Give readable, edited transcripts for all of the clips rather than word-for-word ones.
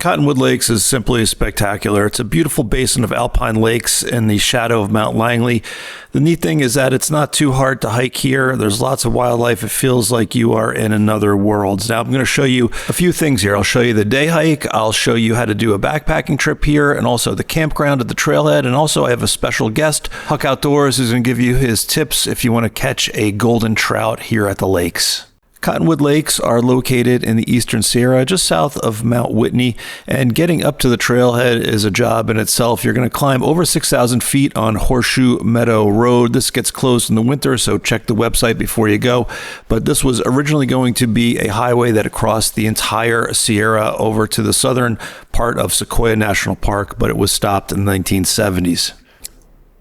Cottonwood Lakes is simply spectacular. It's a beautiful basin of alpine lakes in the shadow of Mount Langley. The neat thing is that it's not too hard to hike here. There's lots of wildlife. It feels like you are in another world. Now I'm going to show you a few things here. I'll show you the day hike. I'll show you how to do a backpacking trip here, and also the campground at the trailhead. And also I have a special guest, Huck Outdoors, who's going to give you his tips if you want to catch a golden trout here at the lakes. Cottonwood Lakes are located in the Eastern Sierra, just south of Mount Whitney, and getting up to the trailhead is a job in itself. You're going to climb over 6,000 feet on Horseshoe Meadow Road. This gets closed in the winter, so check the website before you go. But this was originally going to be a highway that crossed the entire Sierra over to the southern part of Sequoia National Park, but it was stopped in the 1970s.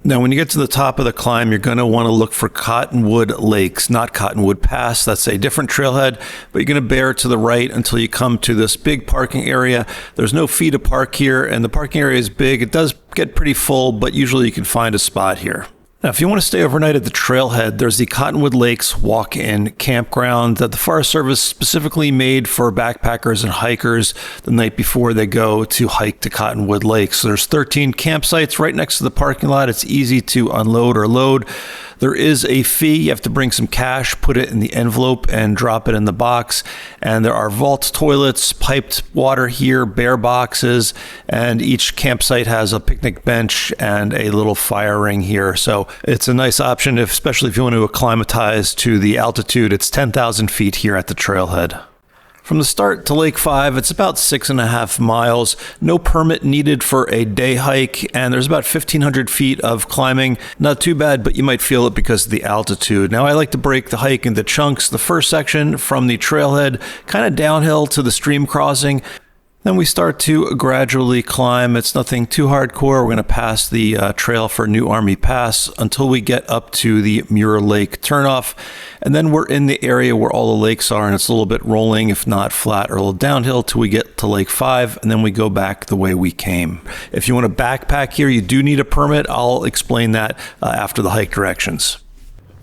Now, when you get to the top of the climb, you're going to want to look for Cottonwood Lakes, not Cottonwood Pass. That's a different trailhead, but you're going to bear to the right until you come to this big parking area. There's no fee to park here, and the parking area is big. It does get pretty full, but usually you can find a spot here. Now, if you want to stay overnight at the trailhead, there's the Cottonwood Lakes Walk-In Campground that the Forest Service specifically made for backpackers and hikers the night before they go to hike to Cottonwood Lakes. So there's 13 campsites right next to the parking lot. It's easy to unload or load. There is a fee. You have to bring some cash, put it in the envelope, and drop it in the box. And there are vault toilets, piped water here, bear boxes, and each campsite has a picnic bench and a little fire ring here. So it's a nice option, especially if you want to acclimatize to the altitude. It's 10,000 feet here at the trailhead. From the start to Lake 5, it's about 6.5 miles. No permit needed for a day hike, and there's about 1,500 feet of climbing. Not too bad, but you might feel it because of the altitude. Now, I like to break the hike into chunks. The first section from the trailhead, kind of downhill to the stream crossing. Then we start to gradually climb. It's nothing too hardcore. We're going to pass the trail for New Army Pass until we get up to the Muir Lake turnoff. And then we're in the area where all the lakes are, and it's a little bit rolling, if not flat, or a little downhill till we get to Lake 5, and then we go back the way we came. If you want to backpack here, you do need a permit. I'll explain that after the hike directions.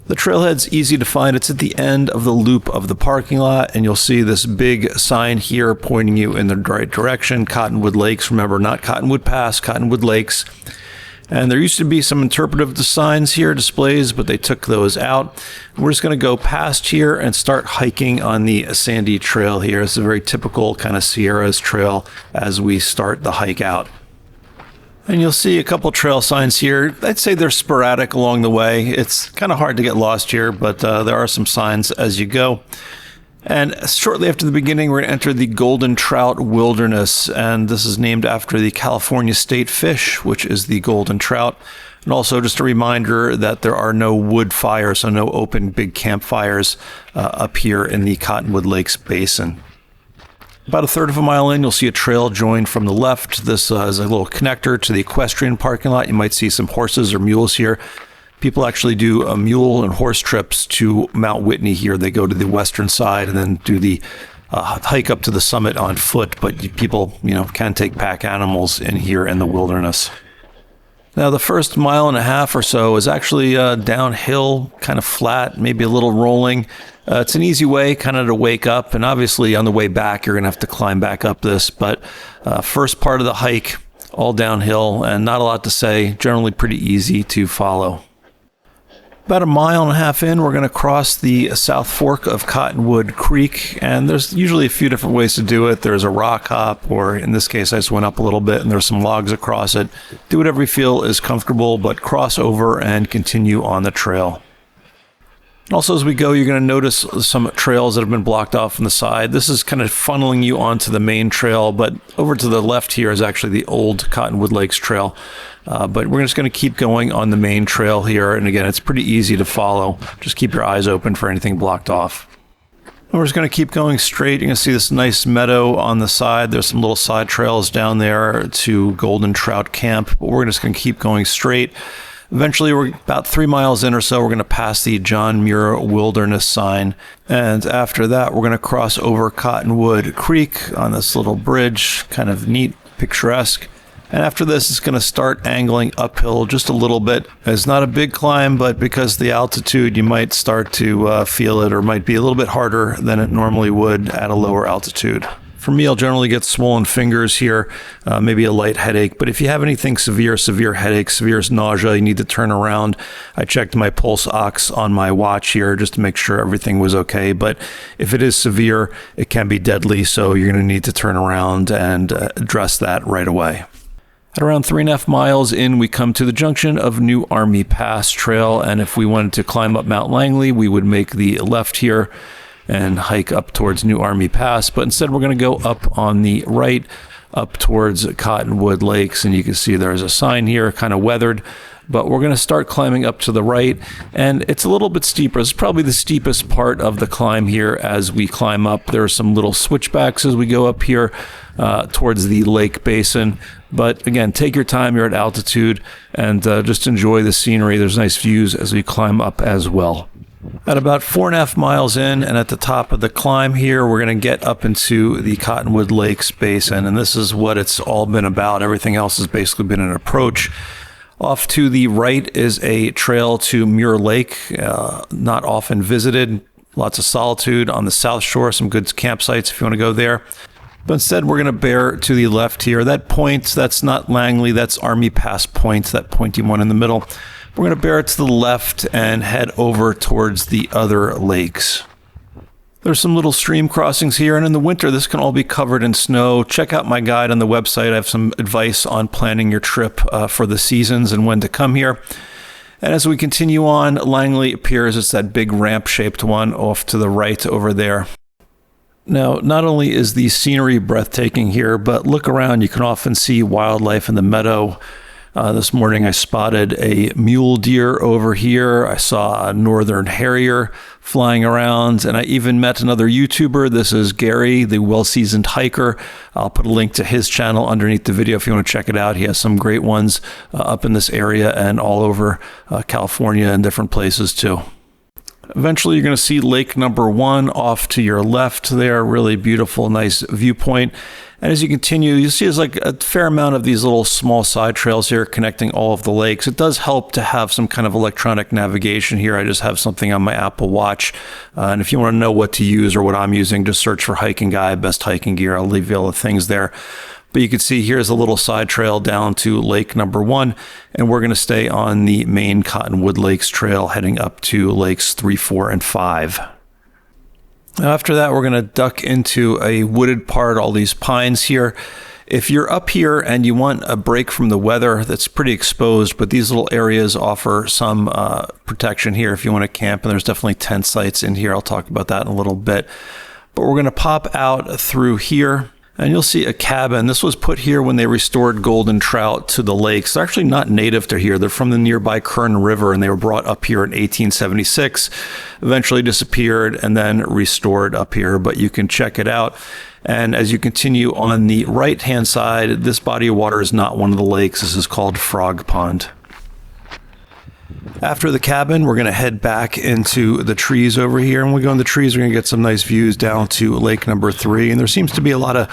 The trailhead's easy to find. It's at the end of the loop of the parking lot, and you'll see this big sign here pointing you in the right direction. Cottonwood Lakes, remember, not Cottonwood Pass, Cottonwood Lakes. And there used to be some interpretive signs here, displays, but they took those out. We're just going to go past here and start hiking on the sandy trail here. It's a very typical kind of Sierras trail as we start the hike out. And you'll see a couple trail signs here. I'd say they're sporadic along the way. It's kind of hard to get lost here, but there are some signs as you go. And shortly after the beginning, we're going to enter the Golden Trout Wilderness, and this is named after the California state fish, which is the golden trout. And also just a reminder that there are no wood fires, so no open big campfires up here in the Cottonwood Lakes Basin. About a third of a mile in, you'll see a trail join from the left. This is a little connector to the equestrian parking lot. You might see some horses or mules here. People actually do mule and horse trips to Mount Whitney here. They go to the western side and then do the hike up to the summit on foot. But people, can take pack animals in here in the wilderness. Now, the first mile and a half or so is actually downhill, kind of flat, maybe a little rolling. It's an easy way kind of to wake up, and obviously on the way back, you're going to have to climb back up this. But first part of the hike, all downhill, and not a lot to say, generally pretty easy to follow. About a mile and a half in, we're going to cross the South Fork of Cottonwood Creek, and there's usually a few different ways to do it. There's a rock hop, or in this case, I just went up a little bit, and there's some logs across it. Do whatever you feel is comfortable, but cross over and continue on the trail. Also, as we go, you're going to notice some trails that have been blocked off on the side. This is kind of funneling you onto the main trail, but over to the left here is actually the old Cottonwood Lakes Trail. But we're just going to keep going on the main trail here. And again, it's pretty easy to follow. Just keep your eyes open for anything blocked off. And we're just going to keep going straight. You're going to see this nice meadow on the side. There's some little side trails down there to Golden Trout Camp. But we're just going to keep going straight. Eventually, we're about 3 miles in or so, we're going to pass the John Muir Wilderness sign. And after that, we're going to cross over Cottonwood Creek on this little bridge, kind of neat, picturesque. And after this, it's going to start angling uphill just a little bit. It's not a big climb, but because of the altitude, you might start to feel it, or might be a little bit harder than it normally would at a lower altitude. For me, I'll generally get swollen fingers here, maybe a light headache. But if you have anything severe headache, severe nausea, you need to turn around. I checked my pulse ox on my watch here just to make sure everything was okay. But if it is severe, it can be deadly. So you're going to need to turn around and address that right away. At around 3.5 miles in, we come to the junction of New Army Pass Trail. And if we wanted to climb up Mount Langley, we would make the left here and hike up towards New Army Pass, but instead we're going to go up on the right, up towards Cottonwood Lakes, and you can see there's a sign here, kind of weathered, but we're going to start climbing up to the right, and it's a little bit steeper. It's probably the steepest part of the climb here as we climb up. There are some little switchbacks as we go up here towards the lake basin, but again, take your time. You're at altitude, and just enjoy the scenery. There's nice views as we climb up as well. At about 4.5 miles in, and at the top of the climb here, we're going to get up into the Cottonwood Lakes basin, and this is what it's all been about. Everything else has basically been an approach. Off to the right is a trail to Muir Lake, not often visited. Lots of solitude on the south shore, some good campsites if you want to go there. But instead, we're going to bear to the left here. That point, that's not Langley, that's Army Pass Point, that pointy one in the middle. We're going to bear it to the left and head over towards the other lakes. There's some little stream crossings here, and in the winter, this can all be covered in snow. Check out my guide on the website. I have some advice on planning your trip for the seasons and when to come here. And as we continue on, Langley appears. It's that big ramp-shaped one off to the right over there. Now, not only is the scenery breathtaking here, but look around. You can often see wildlife in the meadow. This morning I spotted a mule deer over here. I saw a northern harrier flying around, and I even met another YouTuber. This is Gary, the well-seasoned hiker. I'll put a link to his channel underneath the video if you want to check it out. He has some great ones up in this area and all over California and different places too. Eventually, you're going to see lake number 1 off to your left there. Really beautiful, nice viewpoint. And as you continue, you see there's like a fair amount of these little small side trails here connecting all of the lakes. It does help to have some kind of electronic navigation here. I just have something on my Apple Watch. And if you want to know what to use or what I'm using, just search for Hiking Guy, best hiking gear. I'll leave you all the things there. But you can see here's a little side trail down to lake number 1, and we're going to stay on the main Cottonwood Lakes Trail heading up to lakes 3, 4, and 5. Now after that, we're going to duck into a wooded part, all these pines here. If you're up here and you want a break from the weather, that's pretty exposed, but these little areas offer some protection here if you want to camp, and there's definitely tent sites in here. I'll talk about that in a little bit. But we're going to pop out through here, and you'll see a cabin. This was put here when they restored golden trout to the lakes. They're actually not native to here. They're from the nearby Kern River, and they were brought up here in 1876, eventually disappeared, and then restored up here. But you can check it out. And as you continue on the right-hand side, this body of water is not one of the lakes. This is called Frog Pond. After the cabin, we're going to head back into the trees over here. And when we go in the trees, we're going to get some nice views down to lake number 3. And there seems to be a lot of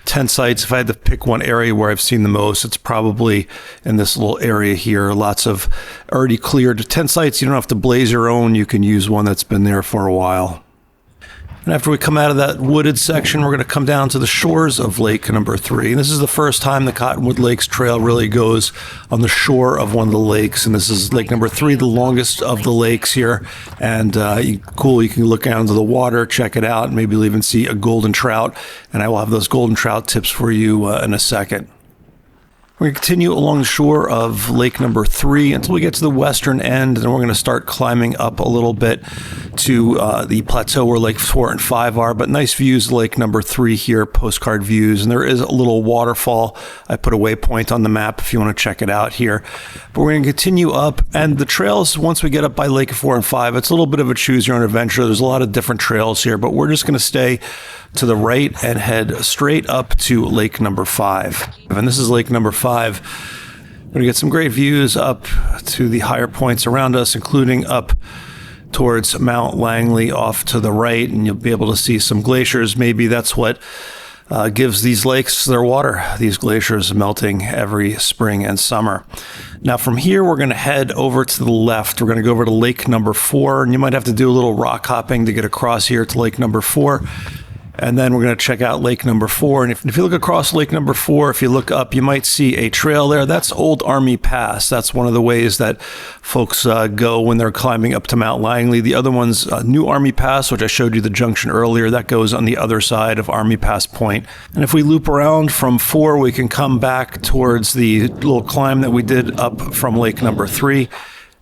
tent sites. If I had to pick one area where I've seen the most, it's probably in this little area here. Lots of already cleared tent sites. You don't have to blaze your own. You can use one that's been there for a while. And after we come out of that wooded section, we're going to come down to the shores of lake number 3. And this is the first time the Cottonwood Lakes Trail really goes on the shore of one of the lakes. And this is lake number 3, the longest of the lakes here. And cool, you can look out into the water, check it out, and maybe you'll even see a golden trout. And I will have those golden trout tips for you in a second. We're going to continue along the shore of lake number 3 until we get to the western end, and then we're going to start climbing up a little bit to the plateau where lake 4 and 5 are. But nice views of lake number 3 here, postcard views, and there is a little waterfall. I put a waypoint on the map if you want to check it out here. But we're going to continue up, and the trails, once we get up by lake 4 and 5, it's a little bit of a choose your own adventure. There's a lot of different trails here, but we're just going to stay to the right and head straight up to lake number 5. And this is lake number 5. We're going to get some great views up to the higher points around us, including up towards Mount Langley off to the right, and you'll be able to see some glaciers. Maybe that's what gives these lakes their water, these glaciers melting every spring and summer. Now from here, we're going to head over to the left. We're going to go over to lake number 4, and you might have to do a little rock hopping to get across here to lake number 4. And then we're going to check out lake number 4. And if you look across lake number 4, if you look up, you might see a trail there. That's Old Army Pass. That's one of the ways that folks go when they're climbing up to Mount Langley. The other one's New Army Pass, which I showed you the junction earlier. That goes on the other side of Army Pass Point. And if we loop around from 4, we can come back towards the little climb that we did up from lake number 3.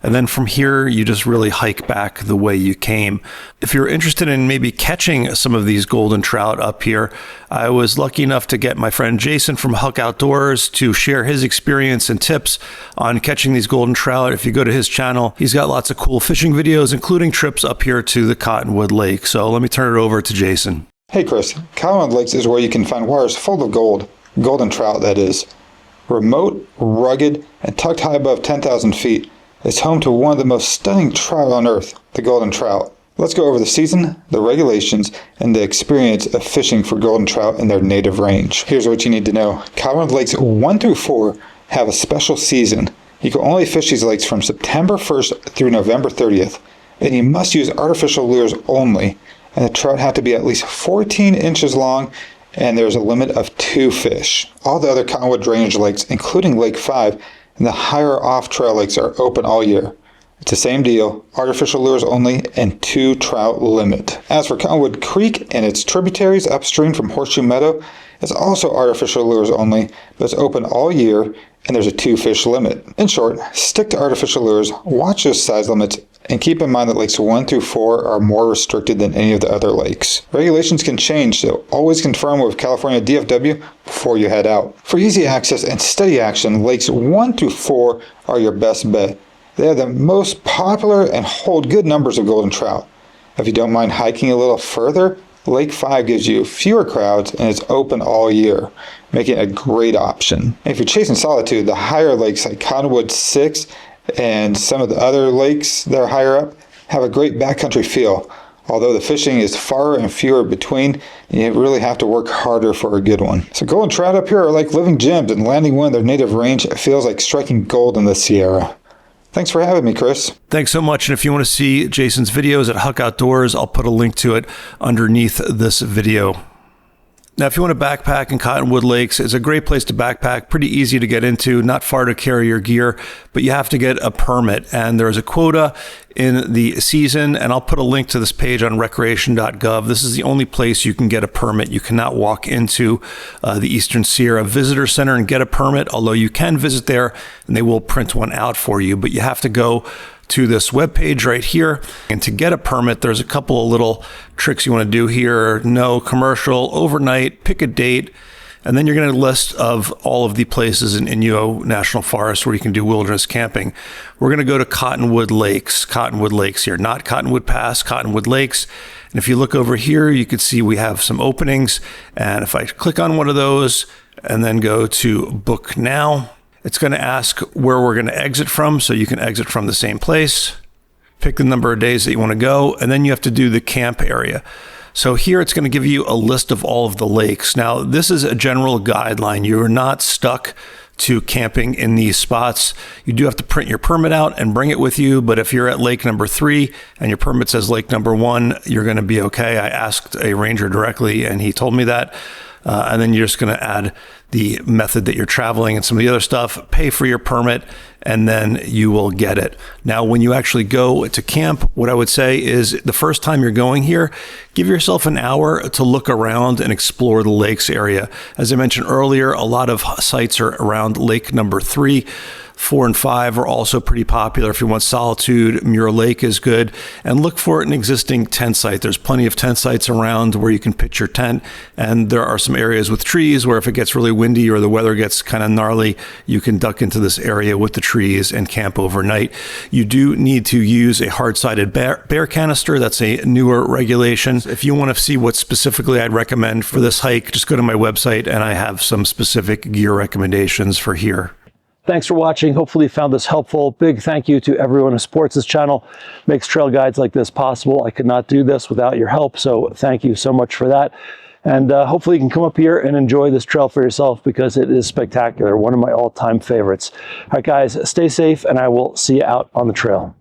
And then from here, you just really hike back the way you came. If you're interested in maybe catching some of these golden trout up here, I was lucky enough to get my friend Jason from Huck Outdoors to share his experience and tips on catching these golden trout. If you go to his channel, he's got lots of cool fishing videos, including trips up here to the Cottonwood Lake. So let me turn it over to Jason. Hey Chris, Cottonwood Lakes is where you can find waters full of golden trout that is. Remote, rugged, and tucked high above 10,000 feet. It's home to one of the most stunning trout on earth, the golden trout. Let's go over the season, the regulations, and the experience of fishing for golden trout in their native range. Here's what you need to know. Cottonwood Lakes 1 through 4 have a special season. You can only fish these lakes from September 1st through November 30th, and you must use artificial lures only, and the trout have to be at least 14 inches long, and there's a limit of 2 fish. All the other Cottonwood drainage lakes, including Lake 5, and the higher off-trail lakes are open all year. It's the same deal, artificial lures only, and 2 trout limit. As for Cottonwood Creek and its tributaries upstream from Horseshoe Meadow, it's also artificial lures only, but it's open all year, and there's a 2 fish limit. In short, stick to artificial lures, watch those size limits, and keep in mind that lakes 1 through 4 are more restricted than any of the other lakes. Regulations can change, so always confirm with California DFW before you head out. For easy access and steady action, lakes 1 through 4 are your best bet. They are the most popular and hold good numbers of golden trout. If you don't mind hiking a little further, Lake 5 gives you fewer crowds and it's open all year, making it a great option. And if you're chasing solitude, the higher lakes like Cottonwood 6 and some of the other lakes that are higher up have a great backcountry feel. Although the fishing is far and fewer between, you really have to work harder for a good one. So golden trout up here are like living gems, and landing one in their native range feels like striking gold in the Sierra. Thanks for having me, Chris. Thanks so much. And if you want to see Jason's videos at Huck Outdoors, I'll put a link to it underneath this video. Now, if you want to backpack in Cottonwood Lakes, it's a great place to backpack, pretty easy to get into, not far to carry your gear, but you have to get a permit. And there's a quota in the season, and I'll put a link to this page on recreation.gov. This is the only place you can get a permit. You cannot walk into the Eastern Sierra Visitor Center and get a permit, although you can visit there and they will print one out for you, but you have to go to this webpage right here. And to get a permit, there's a couple of little tricks you want to do here. No commercial, overnight, pick a date, and then you're going to list of all of the places in Inyo National Forest where you can do wilderness camping. We're going to go to Cottonwood Lakes here, not Cottonwood Pass, Cottonwood Lakes. And if you look over here, you can see we have some openings. And if I click on one of those and then go to Book Now, it's going to ask where we're going to exit from, so you can exit from the same place. Pick the number of days that you want to go, and then you have to do the camp area. So here it's going to give you a list of all of the lakes. Now, this is a general guideline. You're not stuck to camping in these spots. You do have to print your permit out and bring it with you, but if you're at lake number 3 and your permit says lake number 1, you're going to be okay. I asked a ranger directly, and he told me that. And then you're just going to add the method that you're traveling and some of the other stuff, pay for your permit, and then you will get it. Now, when you actually go to camp, what I would say is the first time you're going here, give yourself an hour to look around and explore the lakes area. As I mentioned earlier, a lot of sites are around lake number 3. 4 and 5 are also pretty popular. If you want solitude, Muir Lake is good. And look for an existing tent site. There's plenty of tent sites around where you can pitch your tent. And there are some areas with trees where if it gets really windy or the weather gets kind of gnarly, you can duck into this area with the trees and camp overnight. You do need to use a hard-sided bear canister. That's a newer regulation. If you want to see what specifically I'd recommend for this hike, just go to my website and I have some specific gear recommendations for here. Thanks for watching. Hopefully you found this helpful. Big thank you to everyone who supports this channel, makes trail guides like this possible. I could not do this without your help, so thank you so much for that. And hopefully you can come up here and enjoy this trail for yourself because it is spectacular. One of my all-time favorites. All right, guys, stay safe, and I will see you out on the trail.